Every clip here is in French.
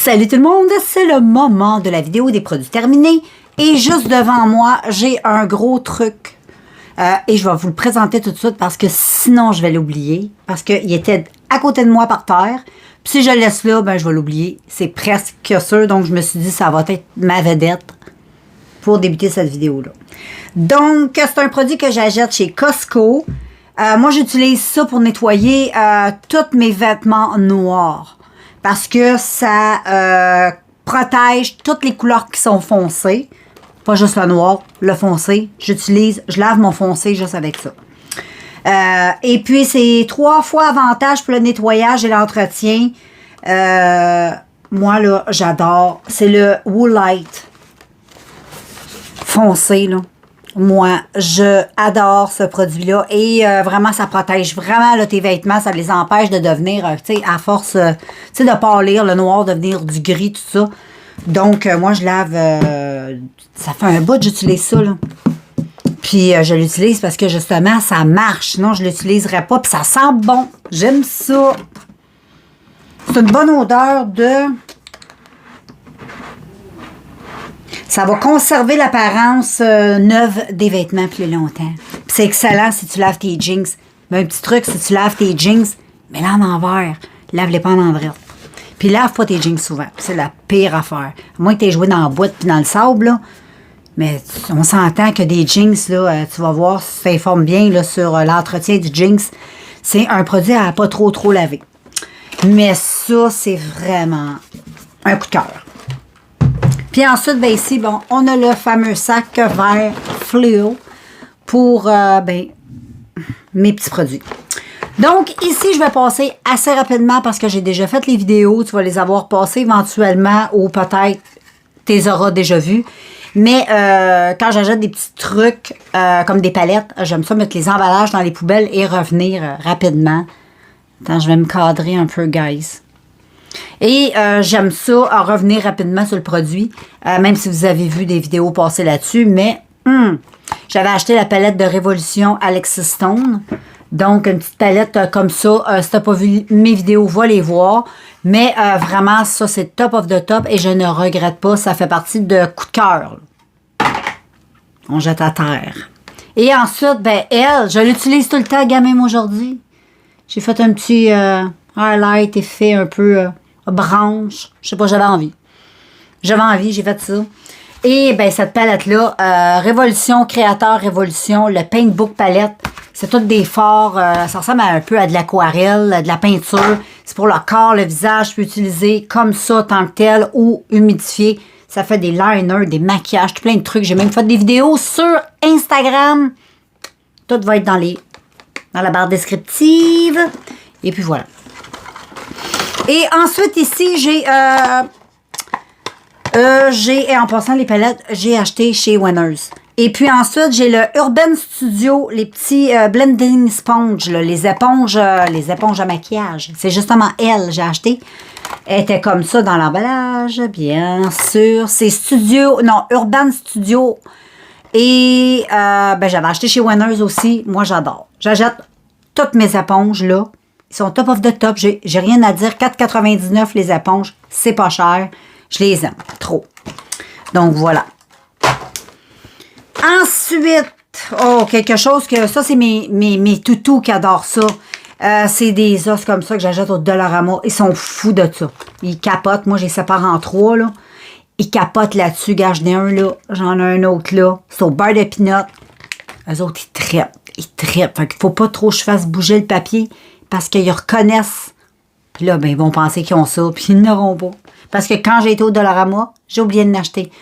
Salut tout le monde, c'est le moment de la vidéo des produits terminés et juste devant moi, j'ai un gros truc et je vais vous le présenter tout de suite parce que sinon je vais l'oublier parce qu'il était à côté de moi par terre. Puis si je le laisse là, ben je vais l'oublier. C'est presque sûr, donc je me suis dit ça va être ma vedette pour débuter cette vidéo-là. Donc, c'est un produit que j'achète chez Costco. Moi, j'utilise ça pour nettoyer tous mes vêtements noirs. Parce que ça protège toutes les couleurs qui sont foncées. Pas juste le noir, le foncé. Je lave mon foncé juste avec ça. Et puis, c'est 3 fois avantage pour le nettoyage et l'entretien. Moi, là, j'adore. C'est le Woolite foncé, là. Moi, je adore ce produit-là et vraiment, ça protège vraiment là, tes vêtements. Ça les empêche de devenir, tu sais, à force, tu sais, de pâlir, le noir, devenir du gris, tout ça. Donc, moi, je lave, ça fait un bout que j'utilise ça, là. Puis, je l'utilise parce que, justement, ça marche. Sinon, je ne l'utiliserais pas. Puis, ça sent bon. J'aime ça. C'est une bonne odeur de... Ça va conserver l'apparence neuve des vêtements plus longtemps. C'est excellent si tu laves tes jeans. Mais un petit truc, si tu laves tes jeans, mets-les en envers. Lave-les pas en endroit. Puis lave pas tes jeans souvent. C'est la pire affaire. À moins que tu aies joué dans la boîte puis dans le sable, là. Mais on s'entend que des jeans, là, tu vas voir si tu t'informes bien là, sur l'entretien du jeans. C'est un produit à pas trop laver. Mais ça, c'est vraiment un coup de cœur. Puis ensuite, ben ici, bon, on a le fameux sac vert fluo pour, mes petits produits. Donc, ici, je vais passer assez rapidement parce que j'ai déjà fait les vidéos. Tu vas les avoir passées éventuellement ou peut-être tu les auras déjà vues. Mais quand j'achète des petits trucs comme des palettes, j'aime ça mettre les emballages dans les poubelles et revenir rapidement. Attends, je vais me cadrer un peu, guys. Et j'aime ça, revenir rapidement sur le produit, même si vous avez vu des vidéos passer là-dessus, mais j'avais acheté la palette de Révolution Alexis Stone, donc une petite palette comme ça, si t'as pas vu mes vidéos, va les voir, mais vraiment, ça c'est top of the top et je ne regrette pas, ça fait partie de coup de cœur. On jette à terre. Et ensuite, ben elle, je l'utilise tout le temps, même aujourd'hui. J'ai fait un petit highlight effet un peu... branche, je sais pas, j'avais envie, j'ai fait ça. Et ben cette palette-là, Révolution, Créateur Révolution, le Paintbook Palette, c'est toutes des forts, ça ressemble un peu à de l'aquarelle, de la peinture. C'est pour le corps, le visage, tu peux utiliser comme ça, tant que tel, ou humidifié. Ça fait des liners, des maquillages, tout plein de trucs. J'ai même fait des vidéos sur Instagram. Tout va être dans la barre descriptive. Et puis voilà. Et ensuite, ici, j'ai en passant les palettes, j'ai acheté chez Winners. Et puis ensuite, j'ai le Urban Studio, les petits blending sponge, là, les éponges à maquillage. C'est justement elle, j'ai acheté. Elle était comme ça dans l'emballage, bien sûr. C'est Urban Studio. Et j'avais acheté chez Winners aussi. Moi, j'adore. J'achète toutes mes éponges, là. Ils sont top of the top. J'ai rien à dire. 4,99 les éponges. C'est pas cher. Je les aime. Trop. Donc, voilà. Ensuite, quelque chose que... Ça, c'est mes toutous qui adorent ça. C'est des os comme ça que j'achète au Dollarama. Ils sont fous de ça. Ils capotent. Moi, je les sépare en 3, là. Ils capotent là-dessus. Gars, j'en ai un là. J'en ai un autre là. C'est au beurre de pinot. Eux autres, ils trippent. Ils trippent. Fait qu'il faut pas trop que je fasse bouger le papier. Parce qu'ils reconnaissent. Puis là, ben, ils vont penser qu'ils ont ça, puis ils n'auront pas. Parce que quand j'ai été au Dollarama, j'ai oublié de l'acheter.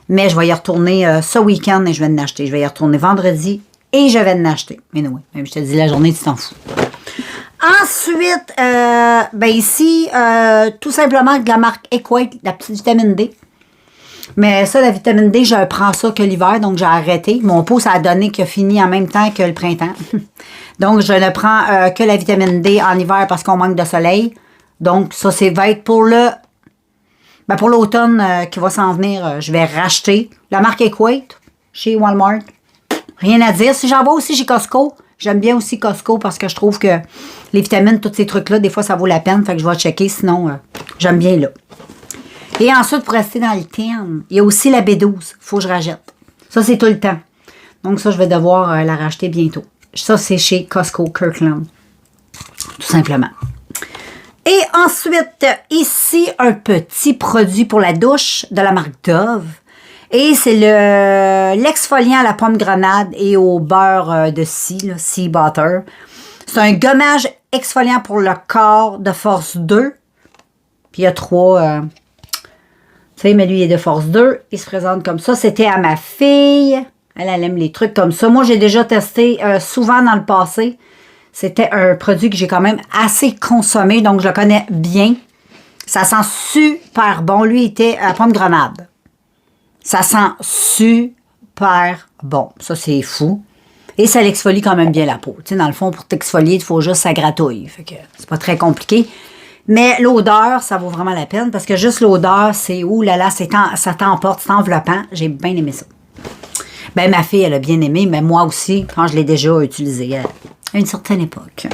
Mais je vais y retourner ce week-end et je vais l'acheter. Je vais y retourner vendredi et je vais l'acheter. Mais non, même je te dis la journée, tu t'en fous. Ensuite, ici, tout simplement de la marque Equate, la petite vitamine D. Mais ça, la vitamine D, je prends ça que l'hiver, donc j'ai arrêté. Mon pot, ça a donné qu'il a fini en même temps que le printemps. Donc, je ne prends que la vitamine D en hiver parce qu'on manque de soleil. Donc, ça, va être pour pour l'automne qui va s'en venir. Je vais racheter la marque Equate chez Walmart. Rien à dire. Si j'en vais aussi chez Costco, j'aime bien aussi Costco parce que je trouve que les vitamines, tous ces trucs-là, des fois, ça vaut la peine. Fait que je vais checker. Sinon, j'aime bien là. Et ensuite, pour rester dans le thème, il y a aussi la B12. Il faut que je rachète. Ça, c'est tout le temps. Donc, ça, je vais devoir la racheter bientôt. Ça, c'est chez Costco Kirkland. Tout simplement. Et ensuite, ici, un petit produit pour la douche de la marque Dove. Et c'est l'exfoliant à la pomme grenade et au beurre de sea butter. C'est un gommage exfoliant pour le corps de force 2. Puis il y a 3... tu sais, mais lui, il est de force 2. Il se présente comme ça. C'était à ma fille. Elle aime les trucs comme ça. Moi, j'ai déjà testé souvent dans le passé. C'était un produit que j'ai quand même assez consommé, donc je le connais bien. Ça sent super bon. Lui, il était à pomme grenade. Ça sent super bon. Ça, c'est fou. Et ça l'exfolie quand même bien la peau. Tu sais, dans le fond, pour t'exfolier, il faut juste ça gratouille. Fait que c'est pas très compliqué. Mais l'odeur, ça vaut vraiment la peine parce que juste l'odeur, c'est ouh là là, ça t'emporte, c'est enveloppant. J'ai bien aimé ça. Ben, ma fille, elle a bien aimé, mais moi aussi, quand je l'ai déjà utilisé à une certaine époque.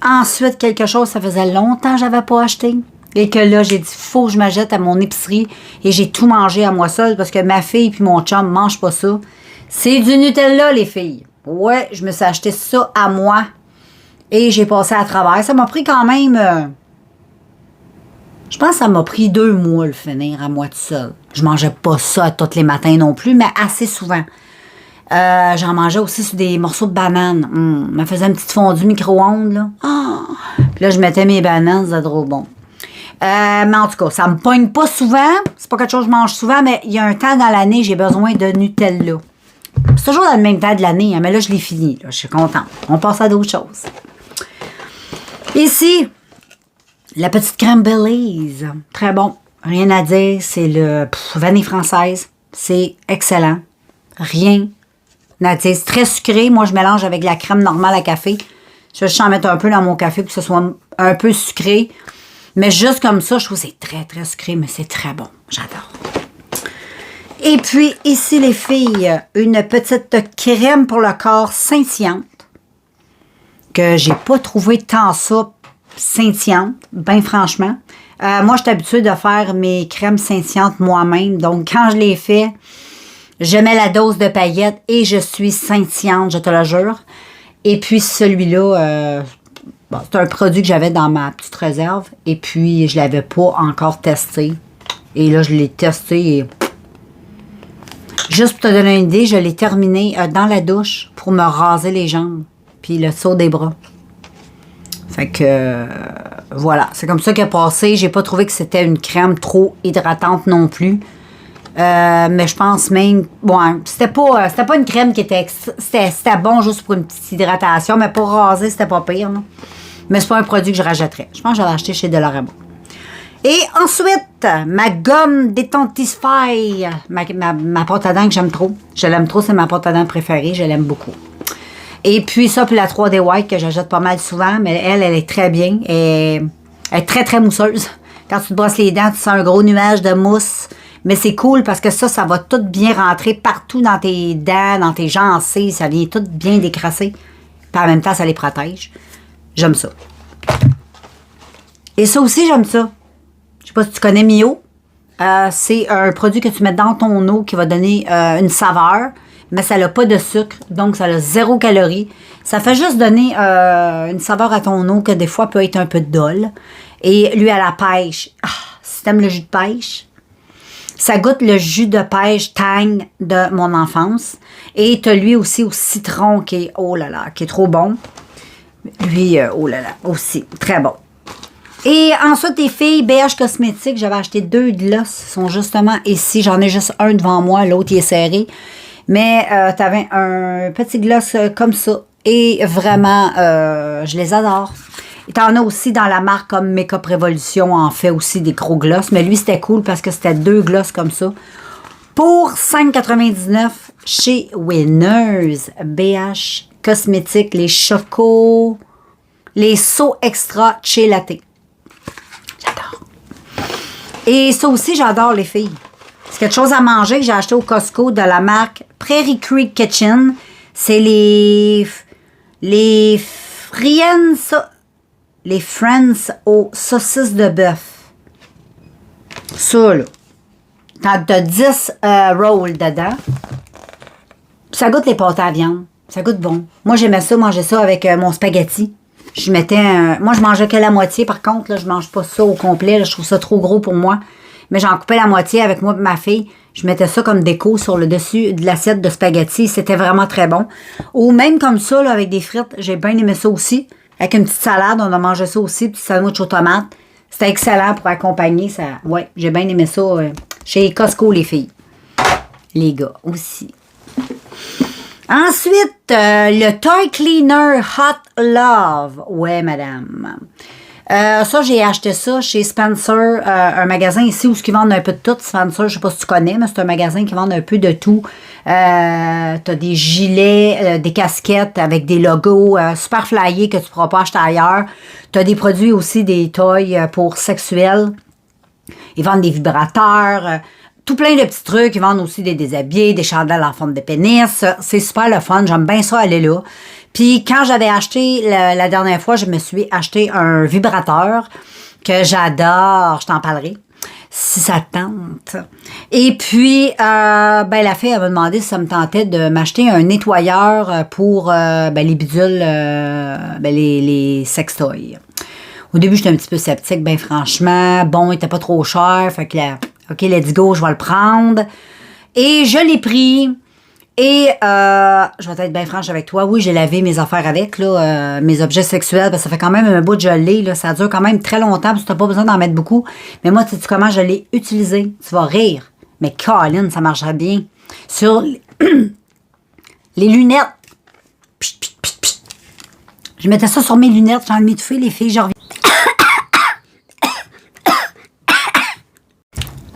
Ensuite, quelque chose, ça faisait longtemps que je n'avais pas acheté. Et que là, j'ai dit, faut que je m'achète à mon épicerie. Et j'ai tout mangé à moi seule parce que ma fille et mon chum ne mangent pas ça. C'est du Nutella, les filles. Ouais, je me suis acheté ça à moi. Et j'ai passé à travers. Ça m'a pris quand même... je pense que ça m'a pris 2 mois le finir à moi tout seul. Je mangeais pas ça tous les matins non plus, mais assez souvent. J'en mangeais aussi sur des morceaux de bananes. Je me faisais une petite fondue micro-ondes, là. Puis là, je mettais mes bananes, c'était trop bon. Mais en tout cas, ça me pogne pas souvent. C'est pas quelque chose que je mange souvent, mais il y a un temps dans l'année, j'ai besoin de Nutella. C'est toujours dans le même temps de l'année, hein, mais là, je l'ai fini. Là, je suis contente. On passe à d'autres choses. Ici, la petite crème Belize. Très bon. Rien à dire. C'est le vanille française. C'est excellent. Rien à dire. C'est très sucré. Moi, je mélange avec la crème normale à café. Je vais juste en mettre un peu dans mon café pour que ce soit un peu sucré. Mais juste comme ça, je trouve que c'est très, très sucré, mais c'est très bon. J'adore. Et puis, ici, les filles, une petite crème pour le corps scintillante que j'ai pas trouvé tant ça scintillante, bien franchement. Moi, je suis habituée de faire mes crèmes scintillantes moi-même. Donc, quand je les fais, je mets la dose de paillettes et je suis scintillante, je te le jure. Et puis, celui-là, c'est un produit que j'avais dans ma petite réserve. Et puis, je ne l'avais pas encore testé. Et là, je l'ai testé et... Juste pour te donner une idée, je l'ai terminé dans la douche pour me raser les jambes. Puis le saut des bras. Fait que, voilà. C'est comme ça qu'elle a passé. J'ai pas trouvé que c'était une crème trop hydratante non plus. Mais je pense même... Bon, c'était pas une crème qui était... C'était bon juste pour une petite hydratation, mais pour raser, c'était pas pire. Non? Mais c'est pas un produit que je rachèterais. Je pense que j'avais acheté chez Dollarama. Et ensuite, ma gomme Détentify, ma pâte à dents que j'aime trop. Je l'aime trop, c'est ma pâte à dents préférée. Je l'aime beaucoup. Et puis ça, puis la 3D White que j'achète pas mal souvent, mais elle est très bien. Elle est très, très mousseuse. Quand tu te brosses les dents, tu sens un gros nuage de mousse. Mais c'est cool parce que ça va tout bien rentrer partout dans tes dents, dans tes gencives. Ça vient tout bien décrasser. Puis en même temps, ça les protège. J'aime ça. Et ça aussi, j'aime ça. Je sais pas si tu connais Mio. C'est un produit que tu mets dans ton eau qui va donner une saveur, mais ça n'a pas de sucre, donc ça a 0 calories. Ça fait juste donner une saveur à ton eau que des fois peut être un peu dole. Et lui, à la pêche, si tu aimes le jus de pêche, ça goûte le jus de pêche tang de mon enfance. Et tu as lui aussi au citron qui est, oh là là, qui est trop bon. Lui, oh là là, aussi, très bon. Et ensuite, les filles, BH Cosmétiques, j'avais acheté 2 gloss. Ils sont justement ici. J'en ai juste un devant moi, l'autre, il est serré. Mais tu avais un petit gloss comme ça. Et vraiment, je les adore. Et t'en as aussi dans la marque comme Makeup Revolution, en fait aussi des gros gloss. Mais lui, c'était cool parce que c'était 2 gloss comme ça. Pour 5,99 chez Winners, BH Cosmétiques, les chocos, les sauts extra chez Latte. J'adore. Et ça aussi, j'adore les filles. C'est quelque chose à manger que j'ai acheté au Costco de la marque Prairie Creek Kitchen. C'est les Friends aux saucisses de bœuf. Ça, là. T'as 10 rolls dedans. Ça goûte les pâtés à viande. Ça goûte bon. Moi, j'aimais ça, manger ça avec mon spaghetti. Je mettais moi, je mangeais que la moitié, par contre. Là, je mange pas ça au complet. Là, je trouve ça trop gros pour moi. Mais j'en coupais la moitié avec moi et ma fille. Je mettais ça comme déco sur le dessus de l'assiette de spaghetti. C'était vraiment très bon. Ou même comme ça, là, avec des frites. J'ai bien aimé ça aussi. Avec une petite salade, on a mangé ça aussi. Petit sandwich aux tomates. C'était excellent pour accompagner ça. Ouais, j'ai bien aimé ça chez Costco, les filles. Les gars aussi. Ensuite, le Toy Cleaner Hot Love. Ouais, madame. Ça, j'ai acheté ça chez Spencer, un magasin ici où ils vendent un peu de tout. Spencer, je sais pas si tu connais, mais c'est un magasin qui vend un peu de tout. T'as des gilets, des casquettes avec des logos super flyés que tu ne pourras pas acheter ailleurs. T'as des produits aussi, des toys pour sexuels. Ils vendent des vibrateurs, tout plein de petits trucs. Ils vendent aussi des déshabillés, des chandelles en forme de pénis. C'est super le fun. J'aime bien ça aller là. Puis quand j'avais acheté la dernière fois, je me suis acheté un vibrateur que j'adore. Je t'en parlerai si ça te tente. Et puis, la fille elle m'a demandé si ça me tentait de m'acheter un nettoyeur pour les bidules, les sextoys. Au début, j'étais un petit peu sceptique, ben franchement. Bon, il était pas trop cher. Fait que là, OK, let's go, je vais le prendre. Et je l'ai pris. Et je vais être bien franche avec toi. Oui, j'ai lavé mes affaires avec, là, mes objets sexuels, parce que ça fait quand même un bout de gelé, là. Ça dure quand même très longtemps, parce que tu n'as pas besoin d'en mettre beaucoup. Mais moi, tu sais comment je l'ai utilisé? Tu vas rire. Mais Colin, ça marcherait bien. Sur les lunettes. Pchit, pchit, pchit, pchit. Je mettais ça sur mes lunettes, j'ai envie de m'étouffer, les filles, je reviens.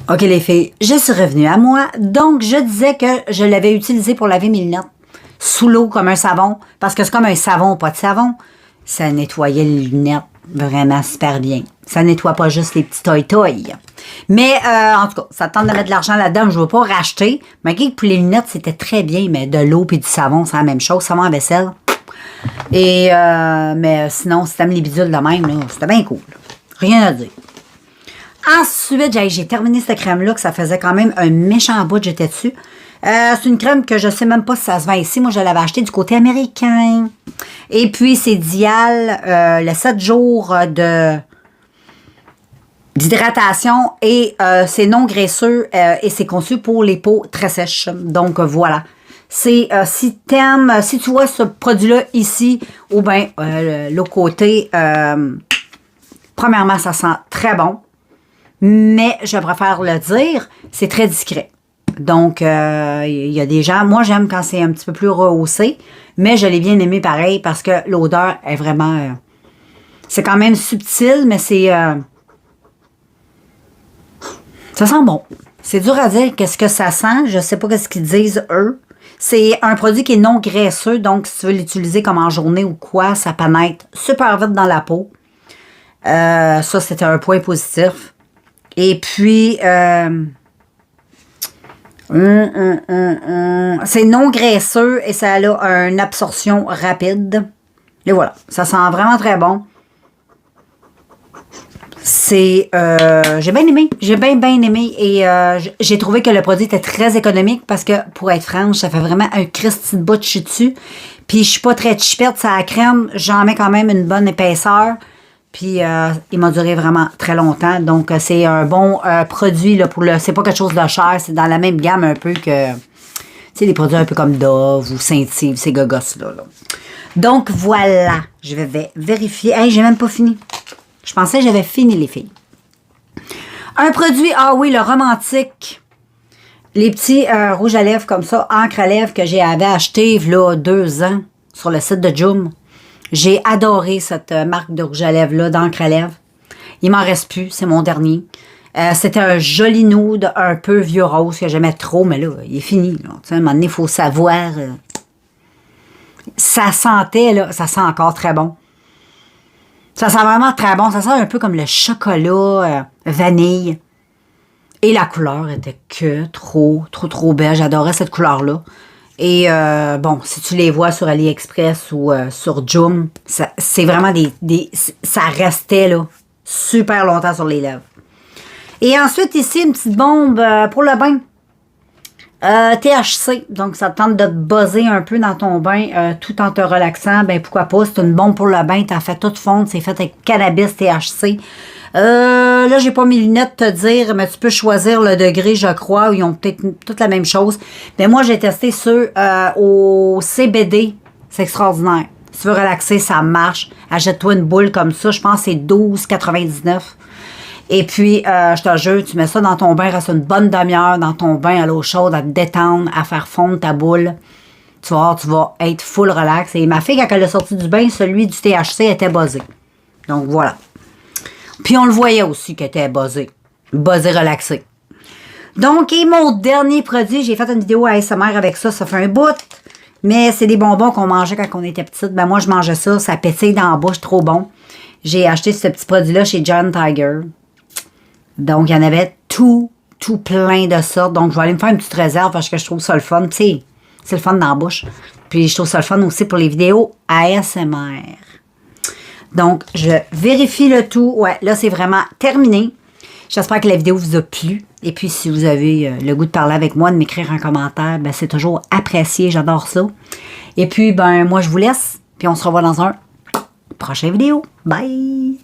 OK, les filles, je suis revenue à moi. Donc, je disais que je l'avais utilisé pour laver mes lunettes sous l'eau comme un savon, parce que c'est comme un savon, pas de savon. Ça nettoyait les lunettes vraiment super bien. Ça nettoie pas juste les petits toy-toys. Mais, en tout cas, ça tente de mettre de l'argent là-dedans. Je ne veux pas racheter. Mais pour les lunettes, c'était très bien, mais de l'eau et du savon, c'est la même chose. Savon à vaisselle. Et, mais sinon, si t'aimes les bidules de même, là, c'était bien cool. Rien à dire. Ensuite, j'ai terminé cette crème-là, que ça faisait quand même un méchant bout, j'étais dessus. C'est une crème que je sais même pas si ça se vend ici. Moi, je l'avais acheté du côté américain. Et puis, c'est Dial, le 7 jours d'hydratation. Et c'est non graisseux et c'est conçu pour les peaux très sèches. Donc, voilà. C'est, si tu vois ce produit-là ici, ou bien l'autre côté, premièrement, ça sent très bon. Mais je préfère le dire, c'est très discret. Donc, il y a des gens... Moi, j'aime quand c'est un petit peu plus rehaussé, mais je l'ai bien aimé pareil parce que l'odeur est vraiment... c'est quand même subtil, mais c'est... ça sent bon. C'est dur à dire qu'est-ce que ça sent. Je sais pas qu'est-ce qu'ils disent, eux. C'est un produit qui est non graisseux, donc si tu veux l'utiliser comme en journée ou quoi, ça pénètre super vite dans la peau. Ça, c'était un point positif. Et puis, c'est non graisseux et ça a une absorption rapide. Et voilà, ça sent vraiment très bon. C'est, j'ai bien aimé, j'ai bien aimé et j'ai trouvé que le produit était très économique parce que, pour être franche, ça fait vraiment un Christy de bout de dessus. Puis je suis pas très chipette, ça la crème, j'en mets quand même une bonne épaisseur. Puis, il m'a duré vraiment très longtemps. Donc, c'est un bon produit là, pour le... C'est pas quelque chose de cher. C'est dans la même gamme un peu que... Tu sais, des produits un peu comme Dove ou Saint-Yves, ces gogos-là. Là. Donc, voilà. Je vais vérifier. Hey, j'ai même pas fini. Je pensais que j'avais fini, les filles. Un produit... Ah oui, le romantique. Les petits rouges à lèvres comme ça, encre à lèvres que j'avais acheté là 2 ans sur le site de Joom. J'ai adoré cette marque de rouge à lèvres-là, d'encre à lèvres. Il m'en reste plus, c'est mon dernier. C'était un joli nude, un peu vieux rose, que j'aimais trop, mais là, il est fini. Là. À un moment donné, il faut savoir. Ça sentait, là, ça sent encore très bon. Ça sent vraiment très bon. Ça sent un peu comme le chocolat vanille. Et la couleur était que trop belle. J'adorais cette couleur-là. Et bon, si tu les vois sur AliExpress ou sur Joom, c'est vraiment ça restait là super longtemps sur les lèvres. Et ensuite, ici, une petite bombe pour le bain. THC, donc ça te tente de te buzzer un peu dans ton bain tout en te relaxant, ben pourquoi pas, c'est une bombe pour le bain, t'en fais tout fondre, c'est fait avec cannabis THC. Là, j'ai pas mes lunettes te dire, mais tu peux choisir le degré, je crois, où ils ont peut-être toute la même chose. Mais moi, j'ai testé ceux au CBD, c'est extraordinaire. Si tu veux relaxer, ça marche. Achète-toi une boule comme ça, je pense que c'est 12,99. Et puis, je te jure, tu mets ça dans ton bain, reste une bonne demi-heure dans ton bain à l'eau chaude, à te détendre, à faire fondre ta boule. Tu vas voir, tu vas être full relax. Et ma fille, quand elle est sortie du bain, celui du THC était buzzé. Donc, voilà. Puis, on le voyait aussi qu'elle était buzzé. Buzzé relaxé. Donc, et mon dernier produit, j'ai fait une vidéo ASMR avec ça, ça fait un bout. Mais c'est des bonbons qu'on mangeait quand on était petite. Ben, moi, je mangeais ça, ça pétille dans la bouche, trop bon. J'ai acheté ce petit produit-là chez John Tiger. Donc, il y en avait tout plein de sortes. Donc, je vais aller me faire une petite réserve parce que je trouve ça le fun. Tu sais, c'est le fun dans la bouche. Puis, je trouve ça le fun aussi pour les vidéos ASMR. Donc, je vérifie le tout. Ouais, là, c'est vraiment terminé. J'espère que la vidéo vous a plu. Et puis, si vous avez le goût de parler avec moi, de m'écrire un commentaire, ben, c'est toujours apprécié. J'adore ça. Et puis, ben, moi, je vous laisse. Puis, on se revoit dans un prochain vidéo. Bye!